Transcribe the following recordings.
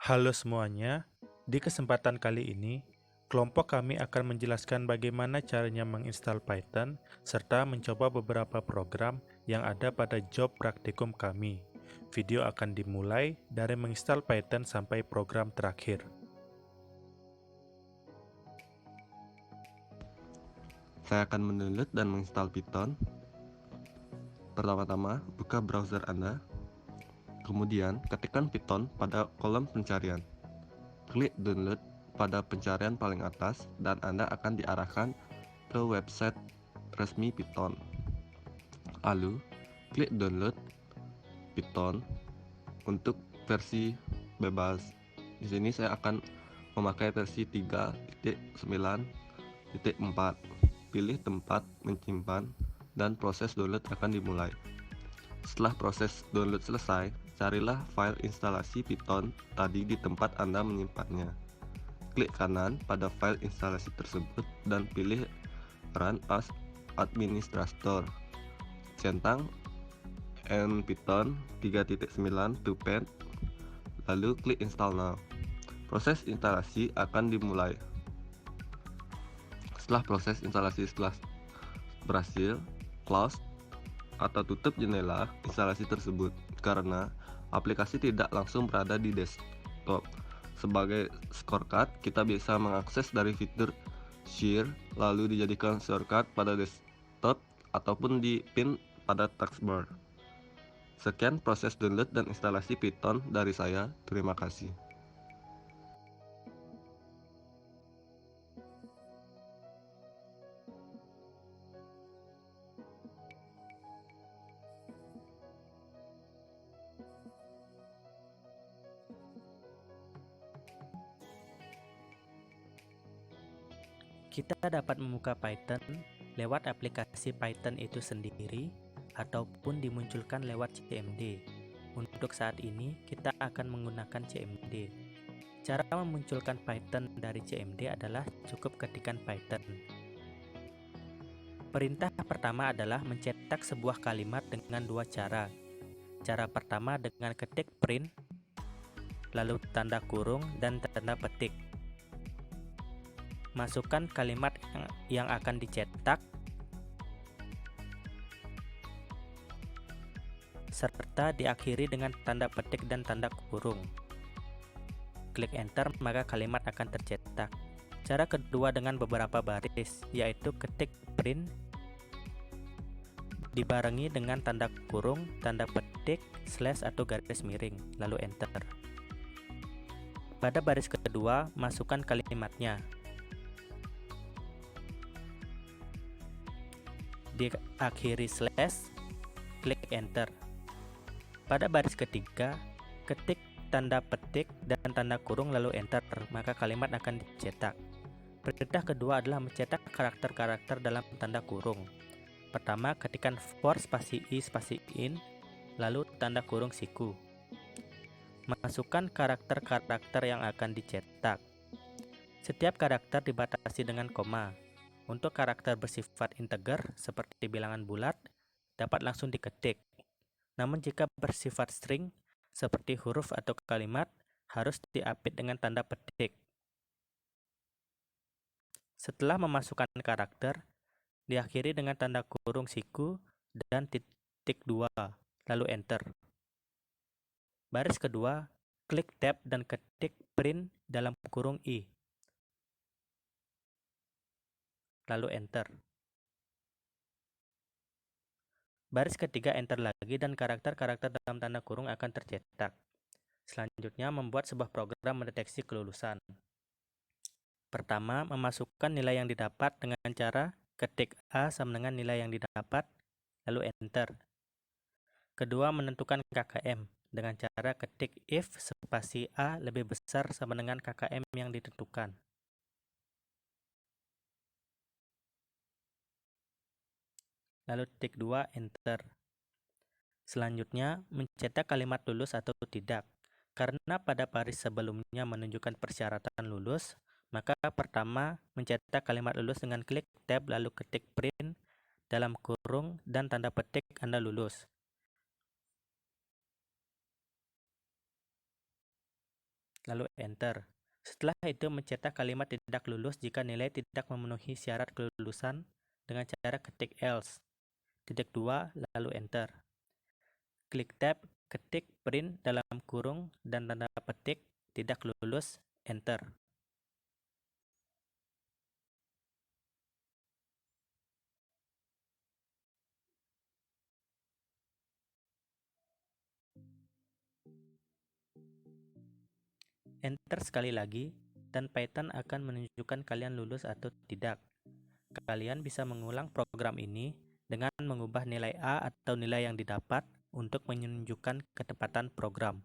Halo semuanya, di kesempatan kali ini, kelompok kami akan menjelaskan bagaimana caranya menginstal Python serta mencoba beberapa program yang ada pada job praktikum kami. Video akan dimulai dari menginstal Python sampai program terakhir. Saya akan mendownload dan menginstal Python. Pertama-tama, buka browser Anda. Kemudian, ketikkan Python pada kolom pencarian. Klik download pada pencarian paling atas dan Anda akan diarahkan ke website resmi Python. Lalu, klik download Python untuk versi bebas. Di sini saya akan memakai versi 3.9.4. Pilih tempat menyimpan dan proses download akan dimulai. Setelah proses download selesai, carilah file instalasi Python tadi di tempat Anda menyimpannya. Klik kanan pada file instalasi tersebut dan pilih Run as Administrator. Centang npython 3.9 to pad, lalu klik install now. Proses instalasi akan dimulai. Setelah proses instalasi berhasil, close atau tutup jendela instalasi tersebut karena aplikasi tidak langsung berada di desktop. Sebagai shortcut, kita bisa mengakses dari fitur share lalu dijadikan shortcut pada desktop ataupun di pin pada taskbar. Sekian proses download dan instalasi Python dari saya. Terima kasih. Kita dapat membuka Python lewat aplikasi Python itu sendiri ataupun dimunculkan lewat CMD. Untuk saat ini, kita akan menggunakan CMD. Cara memunculkan Python dari CMD adalah cukup ketikkan Python. Perintah pertama adalah mencetak sebuah kalimat dengan dua cara. Cara pertama dengan ketik print, lalu tanda kurung dan tanda petik. Masukkan kalimat yang akan dicetak serta diakhiri dengan tanda petik dan tanda kurung. Klik enter maka kalimat akan tercetak. Cara kedua dengan beberapa baris, yaitu ketik print dibarengi dengan tanda kurung, tanda petik, slash atau garis miring, lalu enter. Pada baris kedua, masukkan kalimatnya. Diakhiri slash, klik enter. Pada baris ketiga, ketik tanda petik dan tanda kurung lalu enter, maka kalimat akan dicetak. Perintah kedua adalah mencetak karakter-karakter dalam tanda kurung. Pertama, ketikkan for spasi i spasi in, lalu tanda kurung siku. Masukkan karakter-karakter yang akan dicetak. Setiap karakter dibatasi dengan koma. Untuk karakter bersifat integer seperti bilangan bulat dapat langsung diketik. Namun jika bersifat string seperti huruf atau kalimat harus diapit dengan tanda petik. Setelah memasukkan karakter, diakhiri dengan tanda kurung siku dan titik 2, lalu enter. Baris kedua, klik tab dan ketik print dalam kurung i. Lalu enter. Baris ketiga enter lagi dan karakter-karakter dalam tanda kurung akan tercetak. Selanjutnya membuat sebuah program mendeteksi kelulusan. Pertama, memasukkan nilai yang didapat dengan cara ketik A sama dengan nilai yang didapat, lalu enter. Kedua, menentukan KKM dengan cara ketik if spasi A lebih besar sama dengan KKM yang ditentukan. Lalu titik 2, enter. Selanjutnya, mencetak kalimat lulus atau tidak. Karena pada baris sebelumnya menunjukkan persyaratan lulus, maka pertama mencetak kalimat lulus dengan klik tab lalu ketik print dalam kurung dan tanda petik Anda lulus. lalu enter. Setelah itu mencetak kalimat tidak lulus jika nilai tidak memenuhi syarat kelulusan dengan cara ketik else. Titik 2 lalu enter. Klik tab, ketik print dalam kurung dan tanda petik tidak lulus, enter. Enter sekali lagi, dan Python akan menunjukkan kalian lulus atau tidak. Kalian bisa mengulang program ini dengan mengubah nilai A atau nilai yang didapat untuk menunjukkan ketepatan program.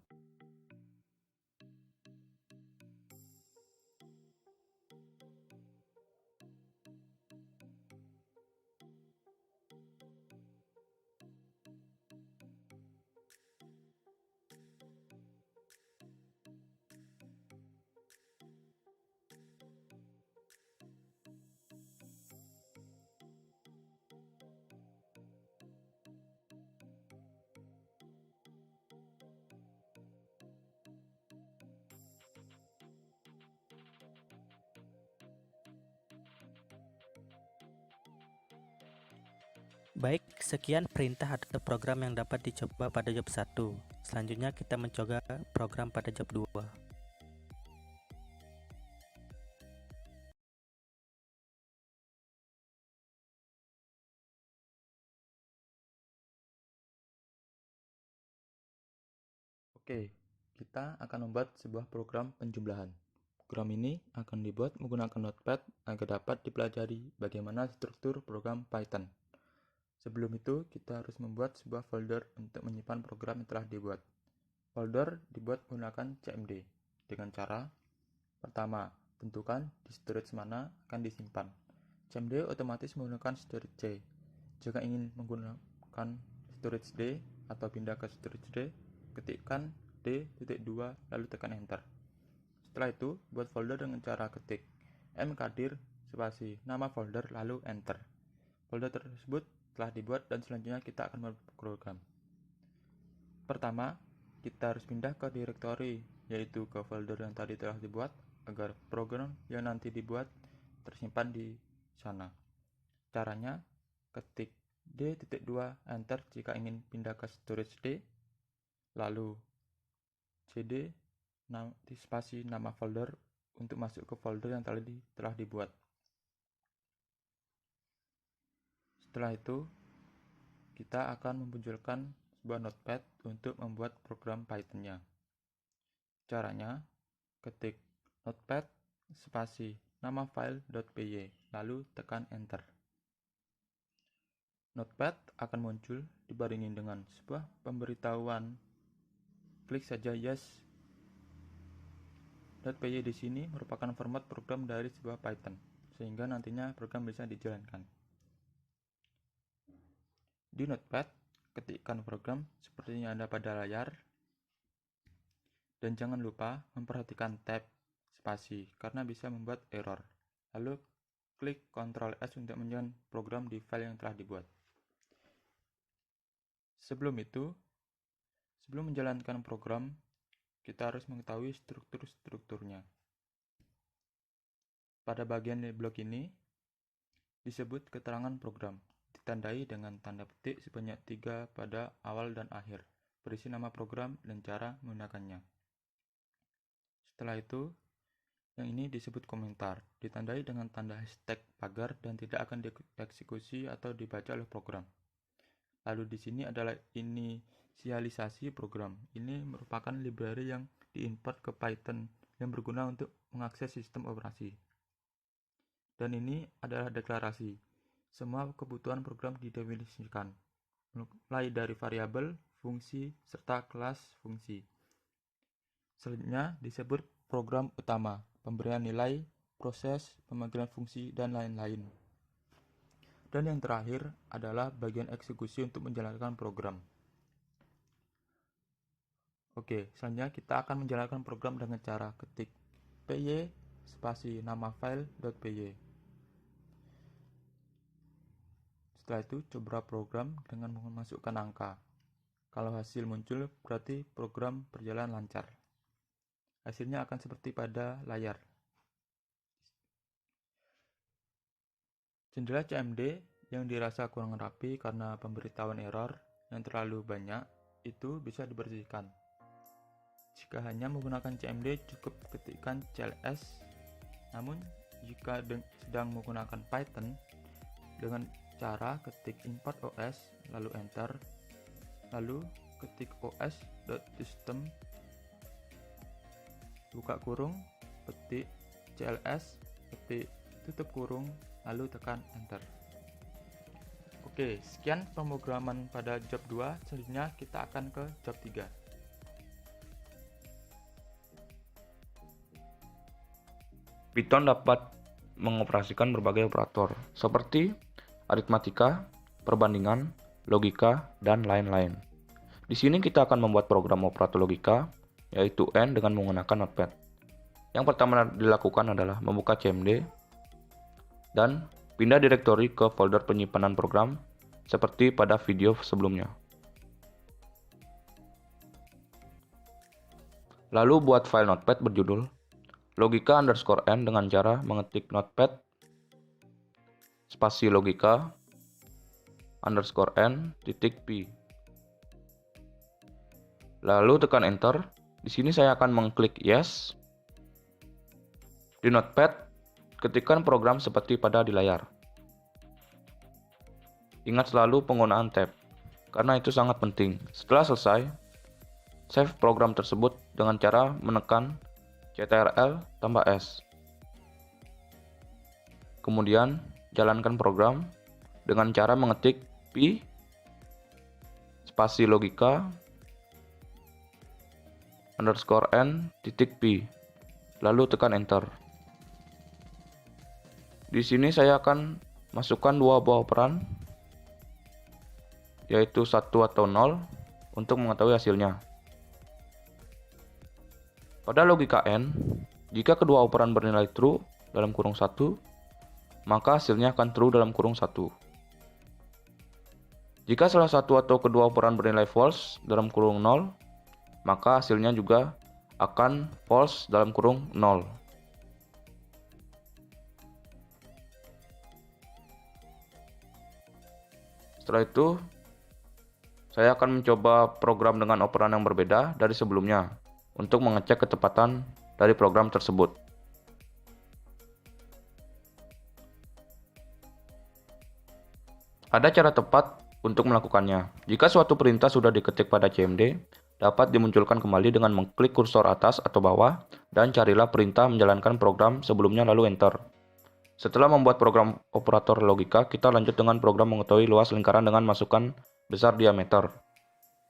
Baik, sekian perintah atau program yang dapat dicoba pada job 1. Selanjutnya kita mencoba program pada job 2. Oke, kita akan membuat sebuah program penjumlahan. Program ini akan dibuat menggunakan Notepad agar dapat dipelajari bagaimana struktur program Python. Sebelum itu, kita harus membuat sebuah folder untuk menyimpan program yang telah dibuat. Folder dibuat menggunakan cmd dengan cara pertama, tentukan di storage mana akan disimpan. Cmd otomatis menggunakan storage C. Jika ingin menggunakan storage D atau pindah ke storage D, ketikkan D.2 lalu tekan enter. Setelah itu, buat folder dengan cara ketik mkdir spasi nama folder lalu enter. Folder tersebut telah dibuat dan selanjutnya kita akan membuat program. Pertama, kita harus pindah ke direktori, yaitu ke folder yang tadi telah dibuat agar program yang nanti dibuat tersimpan di sana. Caranya, ketik D.2 enter jika ingin pindah ke storage D, lalu cd spasi nama folder untuk masuk ke folder yang tadi telah dibuat. Setelah itu, kita akan memunculkan sebuah notepad untuk membuat program Python-nya. Caranya, ketik notepad spasi nama file.py lalu tekan enter. Notepad akan muncul dibarengi dengan sebuah pemberitahuan. Klik saja yes. .py di sini merupakan format program dari sebuah Python, sehingga nantinya program bisa dijalankan. Di Notepad, ketikkan program seperti yang ada pada layar, dan jangan lupa memperhatikan tab spasi karena bisa membuat error. Lalu klik Ctrl S untuk menjalankan program di file yang telah dibuat. Sebelum menjalankan program, kita harus mengetahui strukturnya. Pada bagian blok ini disebut keterangan program, ditandai dengan tanda petik sebanyak 3 pada awal dan akhir, berisi nama program dan cara menggunakannya. Setelah itu, yang ini disebut komentar, ditandai dengan tanda hashtag pagar dan tidak akan dieksekusi atau dibaca oleh program. Lalu di sini adalah inisialisasi program. Ini merupakan library yang diimport ke Python yang berguna untuk mengakses sistem operasi. Dan ini adalah deklarasi. Semua kebutuhan program didefinisikan, mulai dari variabel, fungsi, serta kelas fungsi. Selanjutnya disebut program utama, pemberian nilai, proses, pemanggilan fungsi, dan lain-lain. Dan yang terakhir adalah bagian eksekusi untuk menjalankan program. Oke, selanjutnya kita akan menjalankan program dengan cara ketik py spasi nama file.py. Setelah itu, coba program dengan memasukkan angka. Kalau hasil muncul, berarti program berjalan lancar. hasilnya akan seperti pada layar. Jendela CMD yang dirasa kurang rapi karena pemberitahuan error yang terlalu banyak itu bisa dibersihkan. Jika hanya menggunakan CMD cukup ketikkan cls, namun jika sedang menggunakan Python dengan cara ketik import OS lalu enter, lalu ketik os.system buka kurung, petik cls, petik tutup kurung, lalu tekan enter. Oke, sekian pemrograman pada job 2. Selanjutnya kita akan ke job 3. Python dapat mengoperasikan berbagai operator seperti aritmatika, perbandingan, logika, dan lain-lain. Di sini kita akan membuat program operator logika, yaitu N dengan menggunakan Notepad. Yang pertama dilakukan adalah membuka CMD dan pindah direktori ke folder penyimpanan program seperti pada video sebelumnya. Lalu buat file Notepad berjudul logika_n dengan cara mengetik Notepad spasi logika_n.p. Lalu tekan enter. Di sini saya akan mengklik yes. Di Notepad, ketikkan program seperti pada di layar. Ingat selalu penggunaan tab, karena itu sangat penting. Setelah selesai, save program tersebut dengan cara menekan Ctrl+S. Kemudian, jalankan program dengan cara mengetik p spasi logika_n.p, lalu tekan enter. Di sini saya akan masukkan dua buah operan, yaitu 1 atau 0, untuk mengetahui hasilnya. Pada logika N, jika kedua operan bernilai true dalam kurung 1, maka hasilnya akan true dalam kurung 1. Jika salah satu atau kedua operan bernilai false dalam kurung 0, maka hasilnya juga akan false dalam kurung 0. Setelah itu, saya akan mencoba program dengan operan yang berbeda dari sebelumnya untuk mengecek ketepatan dari program tersebut. Ada cara tepat untuk melakukannya. Jika suatu perintah sudah diketik pada CMD, dapat dimunculkan kembali dengan mengklik kursor atas atau bawah dan carilah perintah menjalankan program sebelumnya lalu enter. Setelah membuat program operator logika, kita lanjut dengan program mengetahui luas lingkaran dengan masukan besar diameter.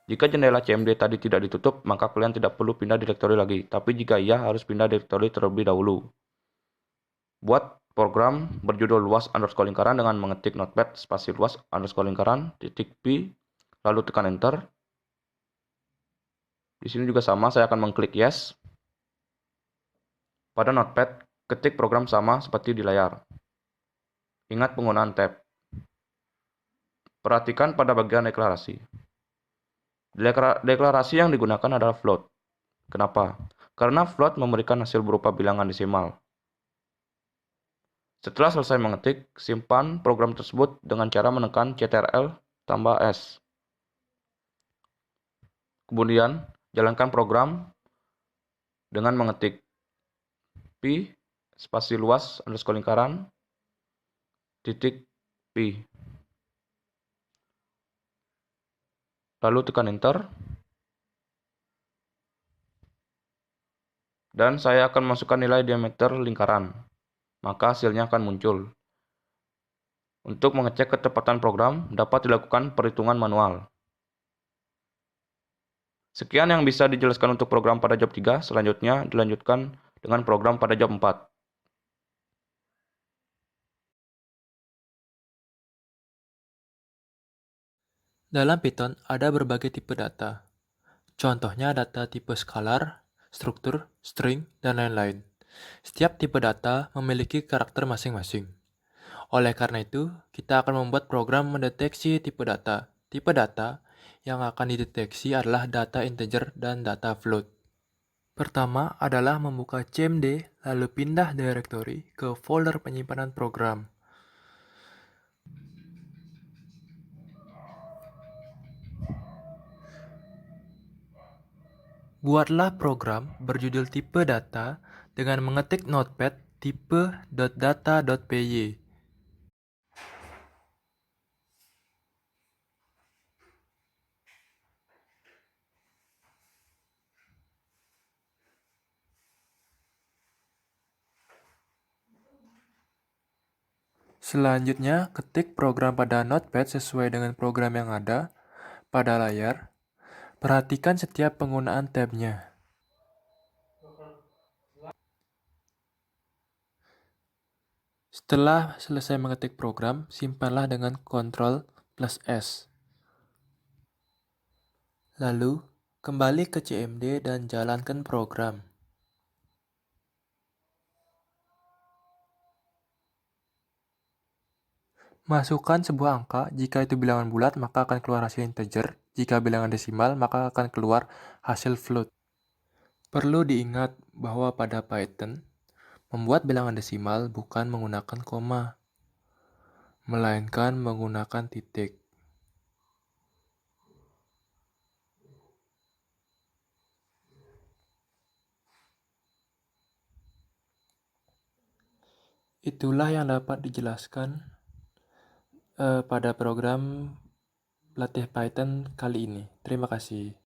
Jika jendela CMD tadi tidak ditutup, maka kalian tidak perlu pindah direktori lagi, tapi jika iya harus pindah direktori terlebih dahulu. Buat program berjudul luas_lingkaran dengan mengetik Notepad spasi luas_lingkaran .p, lalu tekan enter. Di sini juga sama, saya akan mengklik yes. Pada Notepad, ketik program sama seperti di layar. Ingat penggunaan tab. Perhatikan pada bagian deklarasi. Deklarasi yang digunakan adalah float. Kenapa? Karena float memberikan hasil berupa bilangan desimal. Setelah selesai mengetik, simpan program tersebut dengan cara menekan Ctrl+S. Kemudian, jalankan program dengan mengetik p spasi luas_lingkaran .p. Lalu tekan enter. Dan saya akan masukkan nilai diameter lingkaran. Maka hasilnya akan muncul. Untuk mengecek ketepatan program, dapat dilakukan perhitungan manual. Sekian yang bisa dijelaskan untuk program pada job 3, selanjutnya dilanjutkan dengan program pada job 4. Dalam Python ada berbagai tipe data. Contohnya data tipe scalar, struktur, string, dan lain-lain. Setiap tipe data memiliki karakter masing-masing. Oleh karena itu, kita akan membuat program mendeteksi tipe data. Tipe data yang akan dideteksi adalah data integer dan data float. Pertama adalah membuka CMD, lalu pindah directory ke folder penyimpanan program. Buatlah program berjudul tipe data dengan mengetik notepad tipe.data.py. Selanjutnya, ketik program pada notepad sesuai dengan program yang ada pada layar. Perhatikan setiap penggunaan tab-nya. Setelah selesai mengetik program, simpanlah dengan Ctrl+S. Lalu, kembali ke CMD dan jalankan program. Masukkan sebuah angka, jika itu bilangan bulat maka akan keluar hasil integer, jika bilangan desimal maka akan keluar hasil float. Perlu diingat bahwa pada Python, membuat bilangan desimal bukan menggunakan koma, melainkan menggunakan titik. Itulah yang dapat dijelaskan pada program latih Python kali ini. Terima kasih.